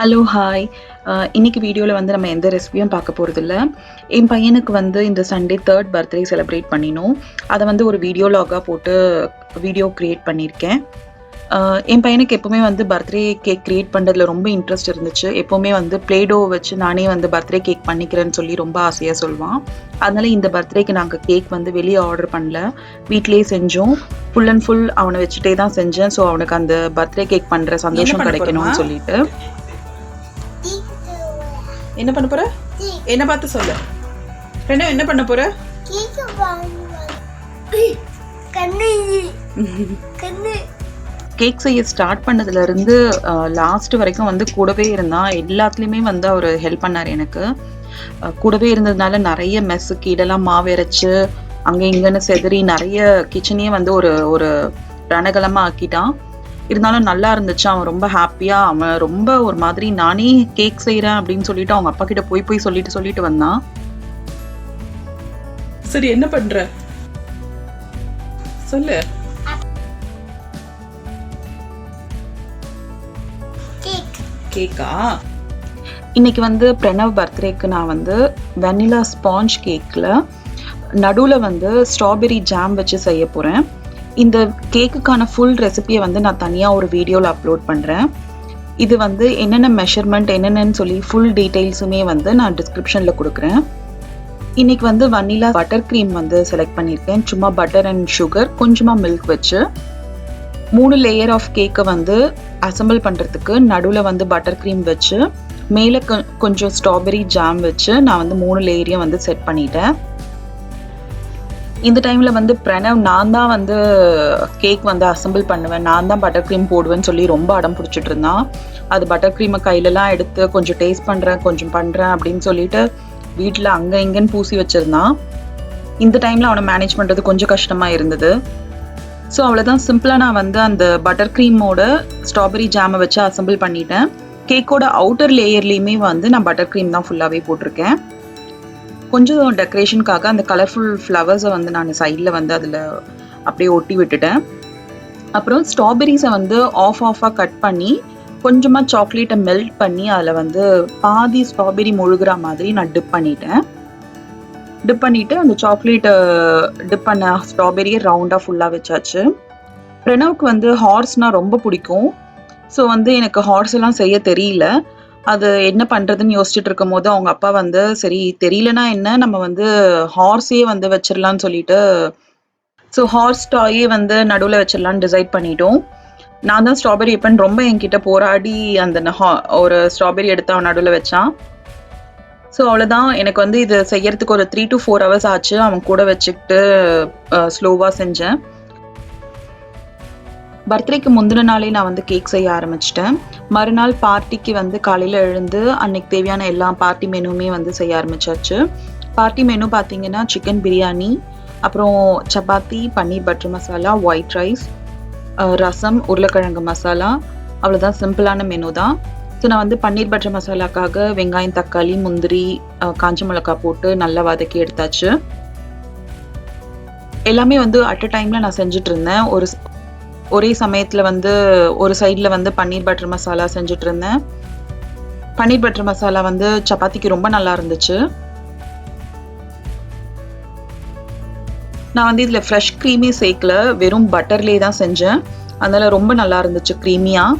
Hello hi. இன்னைக்கு வீடியோவில் வந்து நம்ம எந்த ரெசிபியும் பார்க்க போகிறதில்ல. என் பையனுக்கு வந்து இந்த சண்டே 3rd பர்த்டே செலிப்ரேட் பண்ணினோம். அதை வந்து ஒரு வீடியோ லாகாக போட்டு வீடியோ க்ரியேட் பண்ணியிருக்கேன். என் பையனுக்கு எப்போவுமே வந்து பர்த்டே கேக் க்ரியேட் பண்ணுறதுல ரொம்ப இன்ட்ரெஸ்ட் இருந்துச்சு. எப்போவுமே வந்து ப்ளேடோ வச்சு நானே வந்து பர்த்டே கேக் பண்ணிக்கிறேன்னு சொல்லி ரொம்ப ஆசையாக சொல்லுவான். அதனால இந்த பர்த்டேக்கு நாங்கள் கேக் வந்து வெளியே ஆர்டர் பண்ணல, வீட்டிலேயே செஞ்சோம். ஃபுல் அண்ட் ஃபுல் அவனை வச்சுட்டே தான் செஞ்சேன். ஸோ அவனுக்கு அந்த பர்த்டே கேக் பண்ணுற சந்தோஷம் கிடைக்கணும்னு சொல்லிட்டு. என்ன பண்ண போற? என்ன பார்த்து சொல்லு. ரெண்டும் என்ன பண்ண போற? கேக் செய்ய ஸ்டார்ட் பண்ணதுல இருந்து லாஸ்ட் வரைக்கும் வந்து கூடவே இருந்தான். எல்லாத்துலேயுமே வந்து அவர் ஹெல்ப் பண்ணார். எனக்கு கூடவே இருந்ததுனால நிறைய மெஸ்ஸு கீழெல்லாம் மாவு அரைச்சு அங்கே இங்கன்னு செதறி நிறைய கிச்சனையே வந்து ஒரு ஒரு ரணகலமாக ஆக்கிட்டான். இருந்தாலும் நல்லா இருந்துச்சு. அவன் ரொம்ப ஹாப்பியாக, அவன் ரொம்ப ஒரு மாதிரி நானே கேக் செய்கிறேன் அப்படின்னு சொல்லிட்டு அவங்க அப்பா கிட்ட போய் சொல்லிட்டு வந்தான். சரி, என்ன பண்ற சொல்லு. கேக்கா? இன்னைக்கு வந்து பிரணவ் பர்த்டேக்கு நான் வந்து வெனிலா ஸ்பாஞ்ச் கேக்கில் நடுவில் வந்து ஸ்ட்ராபெரி ஜாம் வச்சு செய்ய போகிறேன். இந்த கேக்குக்கான ஃபுல் ரெசிபியை வந்து நான் தனியாக ஒரு வீடியோவில் அப்லோட் பண்ணுறேன். இது வந்து என்னென்ன மெஷர்மெண்ட் என்னென்னு சொல்லி ஃபுல் டீட்டெயில்ஸுமே வந்து நான் டிஸ்கிரிப்ஷனில் கொடுக்குறேன். இன்றைக்கி வந்து வனிலா பட்டர் க்ரீம் வந்து செலக்ட் பண்ணியிருக்கேன். சும்மா பட்டர் அண்ட் சுகர், கொஞ்சமாக மில்க் வச்சு 3 லேயர் ஆஃப் கேக்கை வந்து அசம்பிள் பண்ணுறதுக்கு நடுவில் வந்து பட்டர் க்ரீம் வச்சு மேலே கொஞ்சம் ஸ்ட்ராபெரி ஜாம் வச்சு நான் வந்து 3 லேயரையும் வந்து செட் பண்ணிட்டேன். இந்த டைமில் வந்து பிரணவ் நான் தான் வந்து கேக் வந்து அசம்பிள் பண்ணுவேன், நான் தான் பட்டர் க்ரீம் போடுவேன்னு சொல்லி ரொம்ப அடம் பிடிச்சிட்டு இருந்தான். அது பட்டர் க்ரீமை கையிலலாம் எடுத்து கொஞ்சம் டேஸ்ட் பண்ணுறேன் அப்படின்னு சொல்லிட்டு வீட்டில் அங்கே இங்கேன்னு பூசி வச்சுருந்தான். இந்த டைமில் அவனை மேனேஜ் பண்ணுறது கொஞ்சம் கஷ்டமாக இருந்தது. ஸோ அவ்வளோதான், சிம்பிளாக நான் வந்து அந்த பட்டர் க்ரீமோட ஸ்ட்ராபெரி ஜாமை வச்சு அசம்பிள் பண்ணிட்டேன். கேக்கோட அவுட்டர் லேயர்லேயுமே வந்து நான் பட்டர் க்ரீம் தான் ஃபுல்லாகவே போட்டிருக்கேன். கொஞ்சம் டெக்கரேஷனுக்காக அந்த கலர்ஃபுல் ஃப்ளவர்ஸை வந்து நான் சைடில் வந்து அதில் அப்படியே ஒட்டி விட்டுட்டேன். அப்புறம் ஸ்ட்ராபெரிஸை வந்து ஆஃபாக கட் பண்ணி கொஞ்சமாக சாக்லேட்டை மெல்ட் பண்ணி அதில் வந்து பாதி ஸ்ட்ராபெரி முழுகிற மாதிரி நான் டிப் பண்ணிவிட்டு அந்த சாக்லேட்டை டிப் பண்ண ஸ்ட்ராபெரியை ரவுண்டாக ஃபுல்லாக வச்சாச்சு. பிரணவுக்கு வந்து ஹார்ஸ்னால் ரொம்ப பிடிக்கும். ஸோ வந்து எனக்கு ஹார்ஸ் எல்லாம் செய்ய தெரியல. அது என்ன பண்ணுறதுன்னு யோசிச்சுட்டு இருக்கும் போது அவங்க அப்பா வந்து சரி தெரியலனா என்ன, நம்ம வந்து ஹார்ஸே வந்து வச்சிடலான்னு சொல்லிட்டு ஸோ ஹார்ஸ் டாயே வந்து நடுவில் வச்சிடலான்னு டிசைட் பண்ணிட்டோம். நான் தான் ஸ்ட்ராபெரி எப்பன்னு ரொம்ப என்கிட்ட போராடி அந்த ஒரு ஸ்ட்ராபெரி எடுத்து அவன் நடுவில் வச்சான். ஸோ அவ்வளோதான், எனக்கு வந்து இது செய்யறதுக்கு ஒரு 3 to 4 hours ஆச்சு. அவன் கூட வச்சுக்கிட்டு ஸ்லோவாக செஞ்சேன். பர்த்டேக்கு முந்தின நாளே நான் வந்து கேக் செய்ய ஆரம்பிச்சிட்டேன். மறுநாள் பார்ட்டிக்கு வந்து காலையில் எழுந்து அன்னைக்கு தேவையான எல்லா பார்ட்டி மெனுவுமே வந்து செய்ய ஆரம்பிச்சாச்சு. பார்ட்டி மெனு பார்த்தீங்கன்னா சிக்கன் பிரியாணி, அப்புறம் சப்பாத்தி, பன்னீர் பட்டர் மசாலா, ஒயிட் ரைஸ், ரசம், உருளைக்கிழங்கு மசாலா. அவ்வளோதான், சிம்பிளான மெனு தான். ஸோ நான் வந்து பன்னீர் பட்டர் மசாலாக்காக வெங்காயம், தக்காளி, முந்திரி, காஞ்ச மிளகாய் போட்டு நல்லா வதக்கி எடுத்தாச்சு. எல்லாமே வந்து அட் அ டைமில் நான் செஞ்சுட்டு இருந்தேன். ஒரே சமயத்தில் வந்து ஒரு சைடில் வந்து பன்னீர் பட்டர் மசாலா செஞ்சுட்டு இருந்தேன். பன்னீர் பட்டர் மசாலா வந்து சப்பாத்திக்கு ரொம்ப நல்லா இருந்துச்சு. நான் வந்து இதில் ஃப்ரெஷ் க்ரீமே சேர்க்கல, வெறும் பட்டர்லேயே தான் செஞ்சேன். அதனால ரொம்ப நல்லா இருந்துச்சு க்ரீமியாக.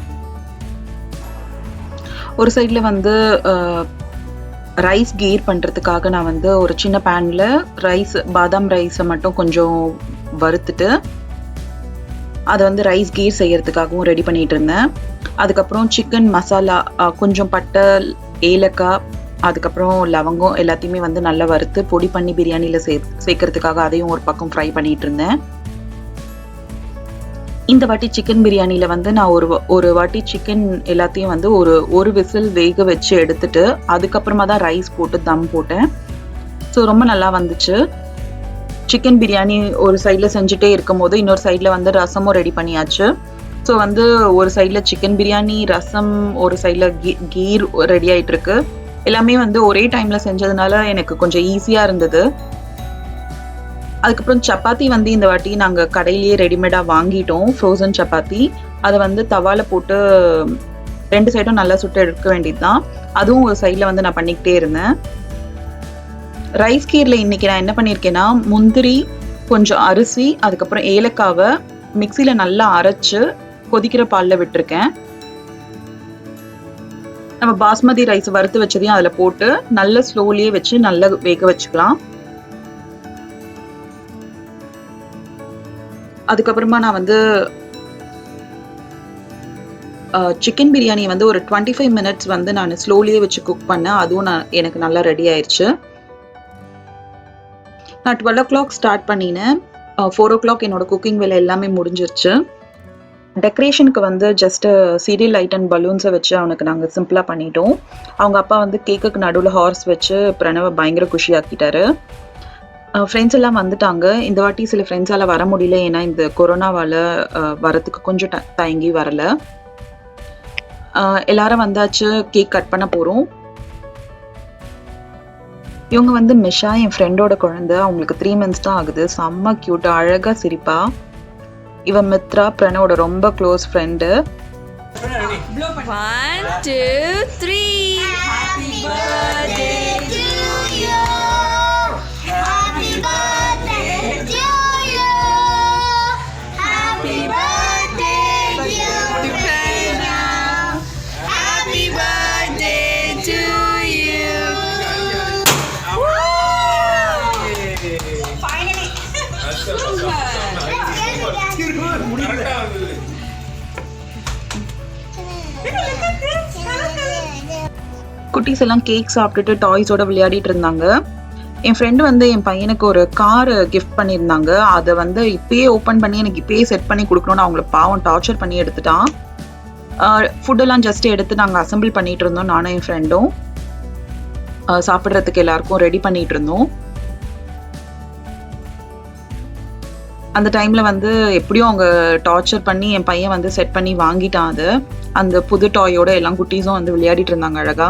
ஒரு சைடில் வந்து ரைஸ் கீர் பண்ணுறதுக்காக நான் வந்து ஒரு சின்ன பேனில் பாதாம் ரைஸை மட்டும் கொஞ்சம் வறுத்துட்டு அதை வந்து ரைஸ் கீர் செய்யறதுக்காகவும் ரெடி பண்ணிட்டு இருந்தேன். அதுக்கப்புறம் சிக்கன் மசாலா, கொஞ்சம் பட்டை, ஏலக்காய், அதுக்கப்புறம் லவங்கம் எல்லாத்தையுமே வந்து நல்லா வறுத்து பொடி பண்ணி பிரியாணியில் சேர்க்கறதுக்காக அதையும் ஒரு பக்கம் ஃப்ரை பண்ணிட்டு இருந்தேன். இந்த வாட்டி சிக்கன் பிரியாணியில் வந்து நான் ஒரு வாட்டி சிக்கன் எல்லாத்தையும் வந்து ஒரு விசில் வேக வச்சு எடுத்துட்டு அதுக்கப்புறமா தான் ரைஸ் போட்டு தம் போட்டேன். ஸோ ரொம்ப நல்லா வந்துச்சு. சிக்கன் பிரியாணி ஒரு சைடில் செஞ்சுட்டே இருக்கும் போது இன்னொரு சைடில் வந்து ரசமும் ரெடி பண்ணியாச்சு. ஸோ வந்து ஒரு சைடில் சிக்கன் பிரியாணி, ரசம், ஒரு சைடில் கீர் ரெடி ஆகிட்டு இருக்கு. எல்லாமே வந்து ஒரே டைமில் செஞ்சதுனால எனக்கு கொஞ்சம் ஈஸியாக இருந்தது. அதுக்கப்புறம் சப்பாத்தி வந்து இந்த வாட்டி நாங்கள் கடையிலேயே ரெடிமேடாக வாங்கிட்டோம், ஃப்ரோசன் சப்பாத்தி. அதை வந்து தவால போட்டு 2 சைடும் நல்லா சுட்டு எடுக்க வேண்டியதுதான். அதுவும் ஒரு சைடில் வந்து நான் பண்ணிக்கிட்டே இருந்தேன். ரைஸ் கீரில் இன்றைக்கி நான் என்ன பண்ணியிருக்கேன்னா, முந்திரி, கொஞ்சம் அரிசி, அதுக்கப்புறம் ஏலக்காவை மிக்சியில் நல்லா அரைச்சு கொதிக்கிற பாலில் விட்டுருக்கேன். நம்ம பாஸ்மதி ரைஸ் வறுத்து வச்சதையும் அதில் போட்டு நல்லா ஸ்லோலியே வச்சு நல்லா வேக வச்சுக்கலாம். அதுக்கப்புறமா நான் வந்து சிக்கன் பிரியாணி வந்து ஒரு 25 மினிட்ஸ் வந்து நான் ஸ்லோலியே வச்சு குக் பண்ணேன். அதுவும் எனக்கு நல்லா ரெடி ஆயிடுச்சு. நான் 12 o'clock ஸ்டார்ட் பண்ணினேன். 4 o'clock என்னோட குக்கிங் வேலை எல்லாமே முடிஞ்சிருச்சு. டெக்கரேஷனுக்கு வந்து ஜஸ்ட்டு சீரியல் லைட் அண்ட் பலூன்ஸை வச்சு அவனுக்கு நாங்கள் சிம்பிளாக பண்ணிட்டோம். அவங்க அப்பா வந்து கேக்குக்கு நடுவில் ஹார்ஸ் வச்சு பிரணவை பயங்கர குஷியாக்கிட்டாரு. ஃப்ரெண்ட்ஸ் எல்லாம் வந்துட்டாங்க. இந்த வாட்டி சில ஃப்ரெண்ட்ஸால் வர முடியல, ஏன்னா இந்த கொரோனாவால் வரத்துக்கு கொஞ்சம் தயங்கி வரல. எல்லாரும் வந்தாச்சு. கேக் கட் பண்ண போகிறோம். இவங்க வந்து மிஷா, என் ஃப்ரெண்டோட குழந்தை. அவங்களுக்கு 3 months தான் ஆகுது. செம்ம க்யூட்டாக அழகாக சிரிப்பா. இவன் மித்ரா, பிரணவோட ரொம்ப close friend. 1 2 3 Happy birthday to you. Happy birthday to you. Happy birthday to Pranav. Happy birthday to you. Finally. குட்டீஸ் எல்லாம் கேக் சாப்பிட்டுட்டு டாய்ஸோட விளையாடிட்டு இருந்தாங்க. என் ஃப்ரெண்டு வந்து என் பையனுக்கு ஒரு கார் கிஃப்ட் பண்ணியிருந்தாங்க. அதை வந்து இப்பயே ஓப்பன் பண்ணி எனக்கு இப்பயே செட் பண்ணி கொடுக்கணும்னு அவங்கள பாவம் டார்ச்சர் பண்ணி எடுத்துட்டான். ஃபுட்டெல்லாம் ஜஸ்ட் எடுத்து நாங்கள் அசம்பிள் பண்ணிட்டு இருந்தோம். நானும் என் ஃப்ரெண்டும் சாப்பிட்றதுக்கு எல்லாருக்கும் ரெடி பண்ணிட்டு இருந்தோம். அந்த டைமில் வந்து எப்படியும் அவங்க டார்ச்சர் பண்ணி என் பையன் வந்து செட் பண்ணி வாங்கிட்டான். அது அந்த புது டாயோட எல்லாம் குட்டீஸும் வந்து விளையாடிட்டு இருந்தாங்க அழகா.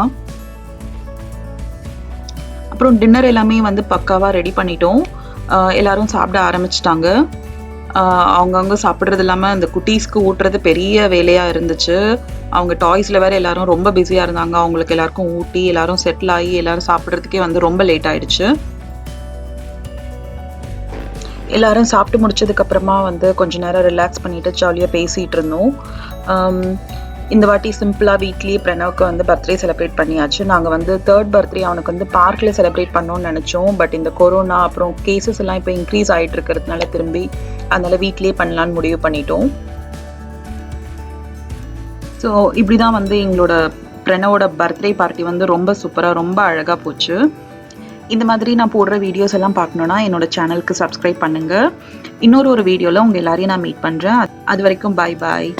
அப்புறம் டின்னர் எல்லாமே வந்து பக்காவாக ரெடி பண்ணிட்டோம். எல்லாரும் சாப்பிட ஆரம்பிச்சிட்டாங்க. அவங்கவுங்க சாப்பிட்றது இல்லாமல் அந்த குட்டீஸ்க்கு ஊட்டுறது பெரிய வேலையாக இருந்துச்சு. அவங்க டாய்ஸில் வேறு எல்லாரும் ரொம்ப பிஸியாக இருந்தாங்க. அவங்களுக்கு எல்லாருக்கும் ஊட்டி எல்லாரும் செட்டில் ஆகி எல்லாரும் சாப்பிட்றதுக்கே வந்து ரொம்ப லேட் ஆயிடுச்சு. எல்லாரும் சாப்பிட்டு முடிச்சதுக்கப்புறமா வந்து கொஞ்ச நேரம் ரிலாக்ஸ் பண்ணிட்டு ஜாலியாக பேசிகிட்டு இருந்தோம். இந்த வாட்டி சிம்பிளாக வீட்லேயே பிரணவுக்கு வந்து பர்த்டே செலிப்ரேட் பண்ணியாச்சு. நாங்கள் வந்து 3rd பர்த்டே அவனுக்கு வந்து பார்க்கில் செலிப்ரேட் பண்ணோன்னு நினச்சோம். பட் இந்த கொரோனா அப்புறம் கேசஸ் எல்லாம் இப்போ இன்க்ரீஸ் ஆகிட்டு இருக்கிறதுனால திரும்பி அதனால் வீட்லேயே பண்ணலான்னு முடிவு பண்ணிட்டோம். ஸோ இப்படி தான் வந்து எங்களோட பிரணவோட பர்த்டே பார்ட்டி வந்து ரொம்ப சூப்பராக ரொம்ப அழகாக போச்சு. இந்த மாதிரி நான் போடுற வீடியோஸ் எல்லாம் பார்க்கணுன்னா என்னோட சேனலுக்கு சப்ஸ்கிரைப் பண்ணுங்கள். இன்னொரு வீடியோவில் உங்கள் எல்லாரையும் நான் மீட் பண்ணுறேன். அது வரைக்கும் பாய் பாய்.